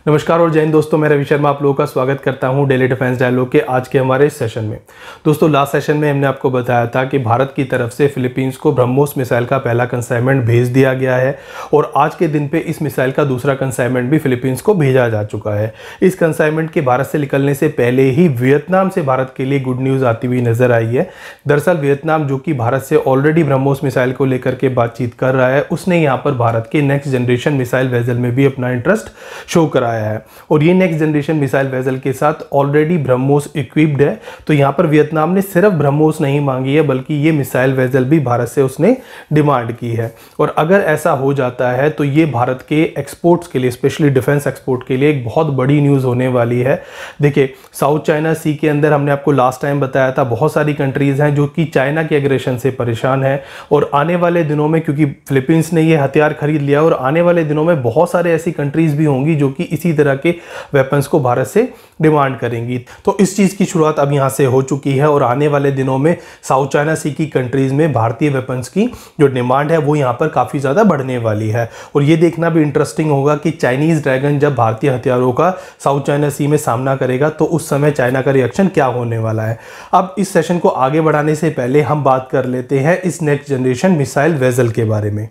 नमस्कार और जय हिंद दोस्तों, मैं रवि शर्मा आप लोगों का स्वागत करता हूं डेली डिफेंस डायलॉग के आज के हमारे सेशन में। दोस्तों, लास्ट सेशन में हमने आपको बताया था कि भारत की तरफ से फिलीपींस को ब्रह्मोस मिसाइल का पहला कंसाइनमेंट भेज दिया गया है और आज के दिन पे इस मिसाइल का दूसरा कंसाइनमेंट भी फिलीपींस को भेजा जा चुका है। इस कंसाइनमेंट के भारत से निकलने से पहले ही वियतनाम से भारत के लिए गुड न्यूज़ आती हुई नजर आई है। दरअसल वियतनाम, जो कि भारत से ऑलरेडी ब्रह्मोस मिसाइल को लेकर के बातचीत कर रहा है, उसने यहाँ पर भारत के नेक्स्ट जनरेशन मिसाइल वेजल में भी अपना इंटरेस्ट शो कराया है और ये नेक्स्ट जनरेशन मिसाइल वेजल के साथ ऑलरेडी ब्रह्मोस इक्विप्ड है। तो यहाँ पर वियतनाम ने सिर्फ ब्रह्मोस नहीं मांगी है, बल्कि ये मिसाइल वेजल भी भारत से उसने डिमांड की है। और अगर ऐसा हो जाता है तो ये भारत के एक्सपोर्ट्स के लिए, स्पेशली डिफेंस एक्सपोर्ट के लिए एक बहुत बड़ी न्यूज़ होने वाली है। देखिए, साउथ चाइना सी के अंदर हमने आपको लास्ट टाइम बताया था, बहुत सारी कंट्रीज़ हैं जो कि चाइना के एग्रेशन से परेशान है और आने वाले दिनों में, क्योंकि फिलीपींस ने ये हथियार खरीद लिया, और आने वाले दिनों में बहुत सारे ऐसी कंट्रीज़ भी होंगी जो कि इसी तरह के वेपन्स को भारत से डिमांड करेंगी। तो इस चीज़ की शुरुआत अब यहाँ से हो चुकी है और आने वाले दिनों में साउथ चाइना सी की कंट्रीज़ में भारतीय वेपन्स की जो डिमांड है वो यहाँ पर काफ़ी ज़्यादा बढ़ने वाली है। और ये देखना भी इंटरेस्टिंग होगा कि चाइनीज़ ड्रैगन जब भारतीय हथियारों का साउथ चाइना सी में सामना करेगा तो उस समय चाइना का रिएक्शन क्या होने वाला है। अब इस सेशन को आगे बढ़ाने से पहले हम बात कर लेते हैं इस नेक्स्ट जनरेशन मिसाइल वेजल के बारे में।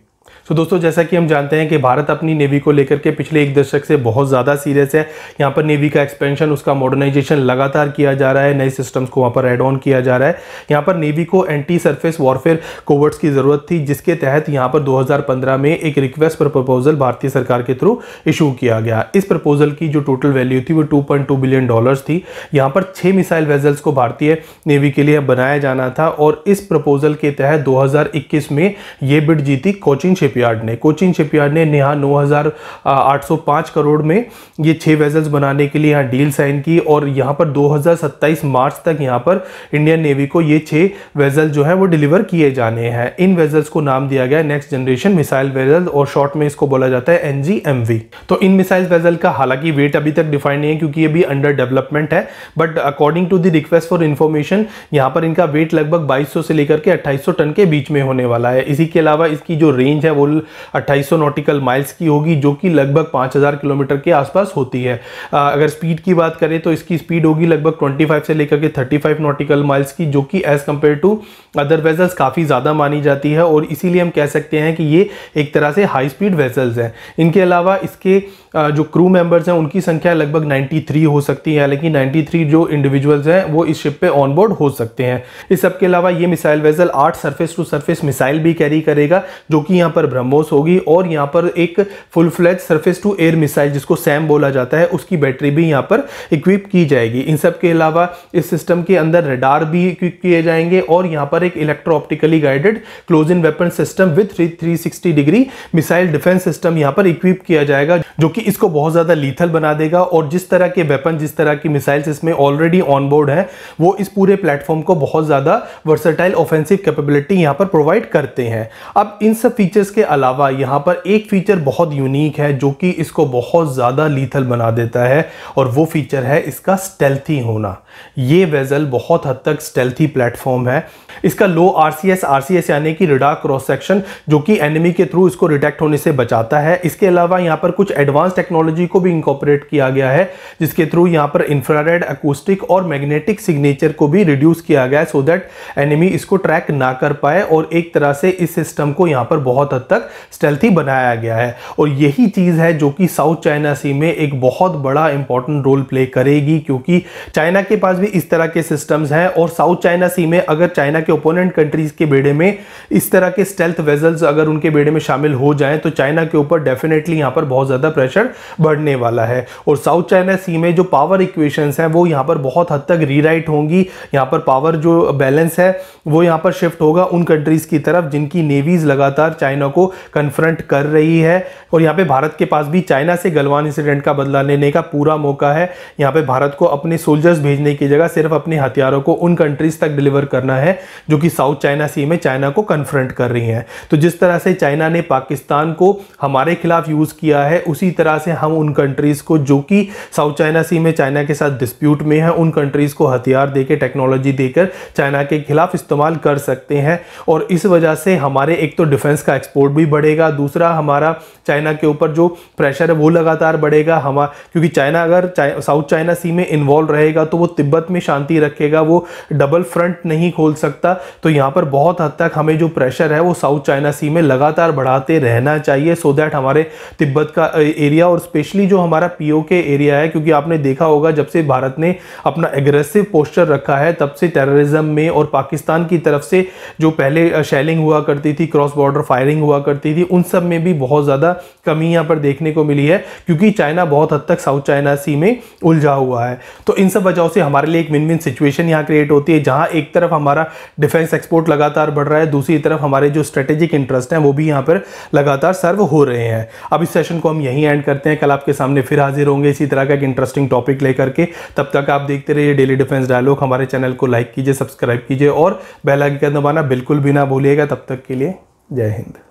तो दोस्तों, जैसा कि हम जानते हैं कि भारत अपनी नेवी को लेकर के पिछले एक दशक से बहुत ज़्यादा सीरियस है। यहाँ पर नेवी का एक्सपेंशन, उसका मॉडर्नाइजेशन लगातार किया जा रहा है, नए सिस्टम्स को वहाँ पर ऐड ऑन किया जा रहा है। यहाँ पर नेवी को एंटी सरफेस वॉरफेयर कोवर्ट्स की ज़रूरत थी, जिसके तहत यहाँ पर 2015 में एक रिक्वेस्ट पर प्रपोजल भारतीय सरकार के थ्रू इशू किया गया। इस प्रपोजल की जो टोटल वैल्यू थी वो $2.2 बिलियन थी। यहाँ पर 6 मिसाइल वेजल्स को भारतीय नेवी के लिए बनाया जाना था और इस प्रपोजल के तहत 2021 में ये बिड जीती कोचिन शिपयार्ड ने यहाँ 9,805 करोड़ में ये 6 वेजल्स बनाने के लिए यहाँ डील साइन की और यहाँ पर 2027 मार्च तक यहाँ पर इंडियन नेवी को ये 6 वेजल जो है वो डिलीवर किए जाने हैं। इन वेजल्स को नाम दिया गया नेक्स्ट जनरेशन मिसाइल वेजल और शॉर्ट में इसको बोला जाता है NGMV। तो इन मिसाइल वेजल का हालांकि वेट अभी तक डिफाइंड नहीं है क्योंकि ये भी अंडर डेवलपमेंट है, but according to the request for information यहाँ पर इनका वेट लगभग 2200 से लेकर के 2800 टन के बीच में होने वाला है। इसी के अलावा इसकी जो रेंज है वो 2800 नॉटिकल माइल्स की होगी, जो कि लगभग 5000 किलोमीटर के आसपास होती है। अगर स्पीड की बात करें तो इसकी स्पीड होगी लगभग 25 से लेकर के 35 नॉटिकल माइल्स की, जो कि as compared to other vessels काफ़ी ज़्यादा मानी जाती है और इसीलिए हम कह सकते हैं कि ये एक तरह से हाई स्पीड वेजल्स हैं। इनके अलावा इसके जो क्रू मेंबर्स हैं उनकी संख्या लगभग 93 हो सकती है, लेकिन 93 जो इंडिविजुअल्स हैं वो इस शिप पे ऑन बोर्ड हो सकते हैं। इस सब के अलावा ये missile vessel 8 surface to surface missile भी कैरी करेगा, जो कि यहाँ पर ब्रह्मोस होगी, और यहाँ पर एक full fledged surface to air missile जिसको सैम बोला जाता है उसकी बैटरी भी यहाँ पर इक्विप की जाएगी। इन सब के अलावा इस सिस्टम के अंदर रडार भी इक्विप किए जाएंगे और यहाँ पर एक electro optically guided close in weapon system with 360 degree missile defence system यहाँ पर इक्विप किया जाएगा, जो कि इसको बहुत ज्यादा लीथल बना देगा। और जिस तरह के वेपन, जिस तरह की मिसाइल्स इसमें ऑलरेडी ऑन बोर्ड है, वो इस पूरे प्लेटफॉर्म को बहुत ज्यादा वर्सेटाइल ऑफेंसिव कैपेबिलिटी यहाँ पर प्रोवाइड करते हैं। अब इन सब फीचर्स के अलावा यहाँ पर एक फीचर बहुत यूनिक है जो कि इसको बहुत ज्यादा लीथल बना देता है और वो फीचर है इसका स्टेल्थी होना। ये वेजल बहुत हद तक स्टेल्थी प्लेटफॉर्म है। इसका लो RCS यानी कि रडार क्रॉस सेक्शन, जो कि एनिमी के थ्रू इसको डिटेक्ट होने से बचाता है। इसके अलावा यहाँ पर कुछ एडवांस टेक्नोलॉजी को भी इंकॉर्पोरेट किया गया है, जिसके थ्रू यहाँ पर इंफ्रारेड, अकूस्टिक और मैग्नेटिक सिग्नेचर को भी रिड्यूस किया गया है, सो दैट एनिमी इसको ट्रैक ना कर पाए। और एक तरह से इस सिस्टम को यहाँ पर बहुत हद तक स्टेल्थी बनाया गया है और यही चीज है जो कि साउथ चाइना सी में एक बहुत बड़ा इंपॉर्टेंट रोल प्ले करेगी, क्योंकि चाइना के पास भी इस तरह के सिस्टम्स हैं और साउथ चाइना सी में अगर चाइना के ओपोनेंट कंट्रीज के बेड़े में इस तरह के स्टेल्थ वेजल्स अगर उनके बेड़े में शामिल हो जाएं तो चाइना के ऊपर डेफिनेटली यहाँ पर बहुत ज्यादा प्रेशर बढ़ने वाला है। और साउथ चाइना सी में जो पावर इक्वेशंस हैं वो यहाँ पर बहुत हद तक रीराइट होंगी। यहाँ पर पावर जो बैलेंस है वो यहाँ पर शिफ्ट होगा उन कंट्रीज की तरफ जिनकी नेवीज लगातार चाइना को कन्फ्रंट कर रही है। और यहाँ पे भारत के पास भी चाइना से गलवान इंसिडेंट का बदला लेने का पूरा मौका है। यहाँ पे भारत को अपने सोल्जर्स भेजने की जगह सिर्फ अपने हथियारों को उन कंट्रीज तक डिलीवर करना है जो कि साउथ चाइना सी में चाइना को कन्फ्रंट कर रही हैं। तो जिस तरह से चाइना ने पाकिस्तान को हमारे खिलाफ यूज किया है, उसी तरह से हम उन कंट्रीज को जो कि साउथ चाइना सी में चाइना के साथ डिस्प्यूट में है, उन कंट्रीज को हथियार देकर, टेक्नोलॉजी देकर चाइना के खिलाफ इस्तेमाल कर सकते हैं। और इस वजह से हमारे एक तो डिफेंस का एक्सपोर्ट भी बढ़ेगा, दूसरा हमारा चाइना के ऊपर जो प्रेशर है वो लगातार बढ़ेगा। क्योंकि चाइना अगर साउथ चाइना सी में इन्वॉल्व रहेगा तो वो तिब्बत में शांति रखेगा, वो डबल फ्रंट नहीं खोल सकता। तो यहाँ पर बहुत हद तक हमें जो प्रेशर है वो साउथ चाइना सी में लगातार बढ़ाते रहना चाहिए, सो दैट हमारे तिब्बत का एरिया और स्पेशली जो हमारा पीओके एरिया है, क्योंकि आपने देखा होगा जब से भारत ने अपना एग्रेसिव पोस्चर रखा है तब से टेररिज्म में और पाकिस्तान की तरफ से जो पहले शेलिंग हुआ करती थी, क्रॉस बॉर्डर फायरिंग हुआ करती थी, उन सब में भी बहुत ज़्यादा कमी यहाँ पर देखने को मिली है, क्योंकि चाइना बहुत हद तक साउथ चाइना सी में उलझा हुआ है। तो इन सब वजहों से हमारे लिए एक विन विन सिचुएशन यहाँ क्रिएट होती है, जहाँ एक तरफ हमारा डिफेंस एक्सपोर्ट लगातार बढ़ रहा है, दूसरी तरफ हमारे जो स्ट्रेटेजिक इंटरेस्ट हैं वो भी यहाँ पर लगातार सर्व हो रहे हैं। अब इस सेशन को हम यहीं एंड करते हैं, कल आपके सामने फिर हाजिर होंगे इसी तरह का एक इंटरेस्टिंग टॉपिक लेकर के। तब तक आप देखते रहिए डेली डिफेंस डायलॉग। हमारे चैनल को लाइक कीजिए, सब्सक्राइब कीजिए और बेल आइकन दबाना बिल्कुल भी ना भूलिएगा। तब तक के लिए जय हिंद।